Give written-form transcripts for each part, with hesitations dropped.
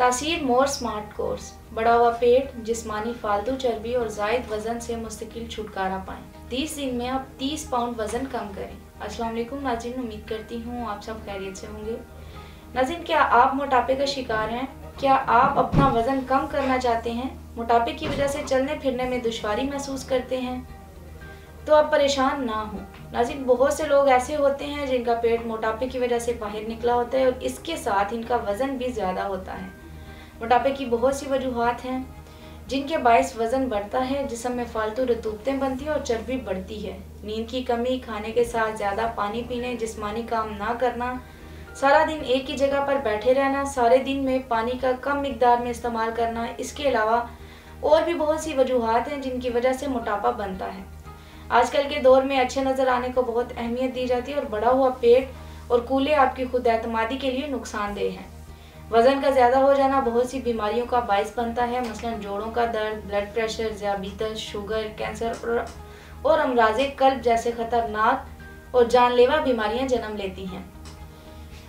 तासीर more smart course, बढ़ा हुआ पेट, जिस्मानी फालतू चर्बी और जायद वजन से मुस्तकिल छुटकारा पाएं। 30 दिन में आप 30 पाउंड वजन कम करें। अस्सलाम वालेकुम नाज़रीन, उम्मीद करती हूँ आप सब खैरियत से होंगे। नाज़रीन, क्या आप मोटापे का शिकार हैं? क्या आप अपना वजन कम करना चाहते हैं? मोटापे की वजह से चलने फिरने में दुश्वारी महसूस करते हैं? तो आप परेशान ना हो। नाज़रीन, बहुत से लोग ऐसे होते हैं जिनका पेट मोटापे की वजह से बाहर निकला होता है और इसके साथ इनका वजन भी ज़्यादा होता है। मोटापे की बहुत सी वजूहात हैं जिनके बायस वजन बढ़ता है, जिस्म में फालतू रतूबतें बनती हैं और चर्बी बढ़ती है। नींद की कमी, खाने के साथ ज़्यादा पानी पीने, जिस्मानी काम ना करना, सारा दिन एक ही जगह पर बैठे रहना, सारे दिन में पानी का कम मिकदार में इस्तेमाल करना, इसके अलावा और भी बहुत सी वजूहात हैं जिनकी वजह से मोटापा बनता है। आजकल के दौर में अच्छे नज़र आने को बहुत अहमियत दी जाती है और बढ़ा हुआ पेट और कूल्हे आपकी खुद एतमादी के लिए नुकसानदेह हैं। वज़न का ज़्यादा हो जाना बहुत सी बीमारियों का बायस बनता है, मसलन जोड़ों का दर्द, ब्लड प्रेशर, ज़ियाबीतस, शुगर, कैंसर और अमराज़े कल्ब जैसे ख़तरनाक और जानलेवा बीमारियां जन्म लेती हैं।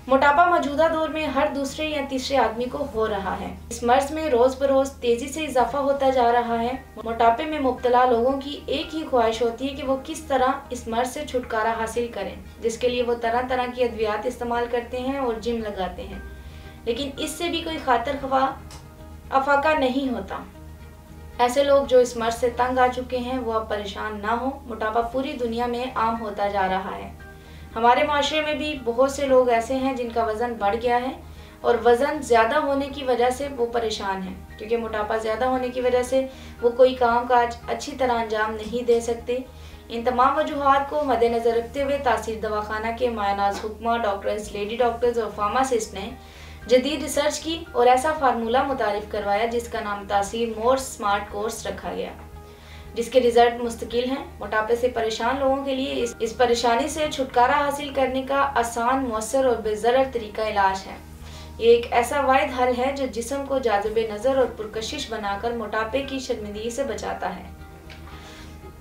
मोटापा मौजूदा दौर में हर दूसरे या तीसरे आदमी को हो रहा है। इस मर्ज में रोज़ बरोज़ तेज़ी से इजाफा होता जा रहा है। मोटापे में मुब्तला लोगों की एक ही ख्वाहिश होती है कि वो किस तरह इस मर्ज से छुटकारा हासिल करें, जिसके लिए वो तरह तरह की अद्वियात इस्तेमाल करते हैं और जिम लगाते हैं, लेकिन इससे भी कोई खातर खवा अफाका नहीं होता। ऐसे लोग जो इस मर्ज से तंग आ चुके हैं वो अब परेशान ना हो। मोटापा पूरी दुनिया में आम होता जा रहा है। हमारे माशरे में भी बहुत से लोग ऐसे हैं जिनका वज़न बढ़ गया है और वज़न ज़्यादा होने की वजह से वो परेशान हैं, क्योंकि मोटापा ज़्यादा होने की वजह से वो कोई काम काज अच्छी तरह अंजाम नहीं दे सकते। इन तमाम वजूहात को मद्देनज़र रखते हुए तासीर दवाखाना के मायनाज हुक्मा, डॉक्टर्स, लेडी डॉक्टर्स और फार्मासिस्ट ने जदीद रिसर्च की और ऐसा फार्मूला मुतारिफ करवाया जिसका नाम तासीर मोर स्मार्ट कोर्स रखा गया, जिसके रिजल्ट मुस्तकिल हैं। मोटापे से परेशान लोगों के लिए इस परेशानी से छुटकारा हासिल करने का आसान, मौसर और बेज़रर तरीका इलाज है। ये एक ऐसा वाहिद हल है जो जिस्म को जाज़िबे नज़र और पुरकशिश बनाकर मोटापे की शर्मिंदगी से बचाता है।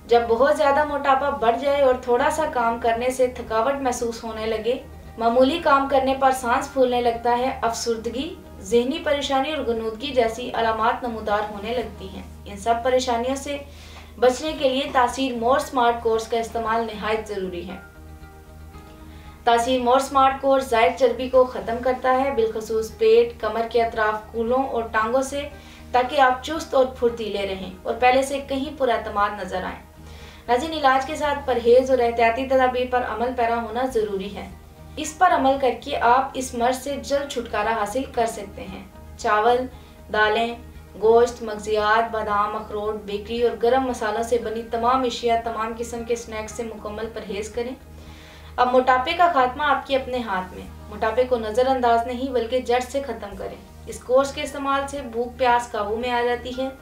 जब बहुत ज़्यादा मोटापा बढ़ जाए और थोड़ा सा काम करने से थकावट महसूस होने लगे, मामूली काम करने पर सांस फूलने लगता है, अफसुर्दगी, ज़हनी परेशानी और गनूदगी जैसी अलामात नमूदार होने लगती हैं। इन सब परेशानियों से बचने के लिए तासीर मोर स्मार्ट कोर्स का इस्तेमाल निहायत ज़रूरी है। तासीर मोर स्मार्ट कोर्स जायद चर्बी को ख़त्म करता है, बिलखसूस पेट, कमर के अतराफ, कूल्हों और टांगों से, ताकि आप चुस्त और फुर्तीले रहें और पहले से कहीं पुरअतमाद नजर आएं। नाज़रीन, इलाज के साथ परहेज और एहतियाती तदाबीर पर अमल पैरा होना ज़रूरी है। इस पर अमल करके आप इस मर्ज से जल्द छुटकारा हासिल कर सकते हैं। चावल, दालें, गोश्त, मगजियात, बादाम, अखरोट, बेकरी और गरम मसालों से बनी तमाम अशिया, तमाम किस्म के स्नैक्स से मुकम्मल परहेज करें। अब मोटापे का खात्मा आपके अपने हाथ में। मोटापे को नज़रअंदाज नहीं बल्कि जड़ से ख़त्म करें। इस कोर्स के इस्तेमाल से भूख प्यास काबू में आ जाती है।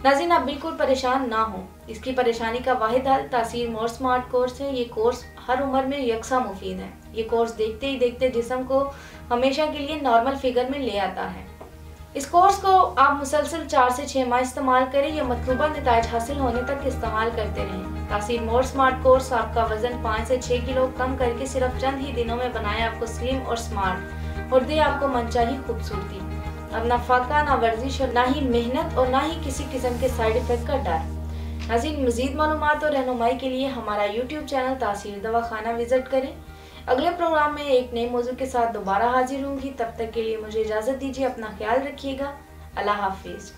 नाज़रीन, आप बिल्कुल परेशान ना हो। इसकी परेशानी का वाहिद हल तासीर मोर स्मार्ट कोर्स है। ये कोर्स हर उम्र में यकसा मुफीद है। ये कोर्स देखते ही देखते जिस्म को हमेशा के लिए नॉर्मल फिगर में ले आता है। इस कोर्स को आप मुसलसल 4 से 6 माह इस्तेमाल करें या मतलूबा नताइज हासिल होने तक इस्तेमाल करते रहें। तासीर मोर स्मार्ट कोर्स आपका वजन 5 से 6 किलो कम करके सिर्फ चंद ही दिनों में बनाए आपको स्लिम और स्मार्ट और दे आपको मनचाही खूबसूरती। अब ना फाका, ना वर्जिश और ना ही मेहनत और ना ही किसी किस्म के साइड इफेक्ट का डर। नाज़रीन, मज़ीद मालूमात और रहनुमाई के लिए हमारा यूट्यूब चैनल तासीर दवाखाना विजिट करें। अगले प्रोग्राम में एक नए मौजू के साथ दोबारा हाजिर होंगी। तब तक के लिए मुझे इजाज़त दीजिए। अपना ख्याल रखिएगा। अल्लाह हाफिज़।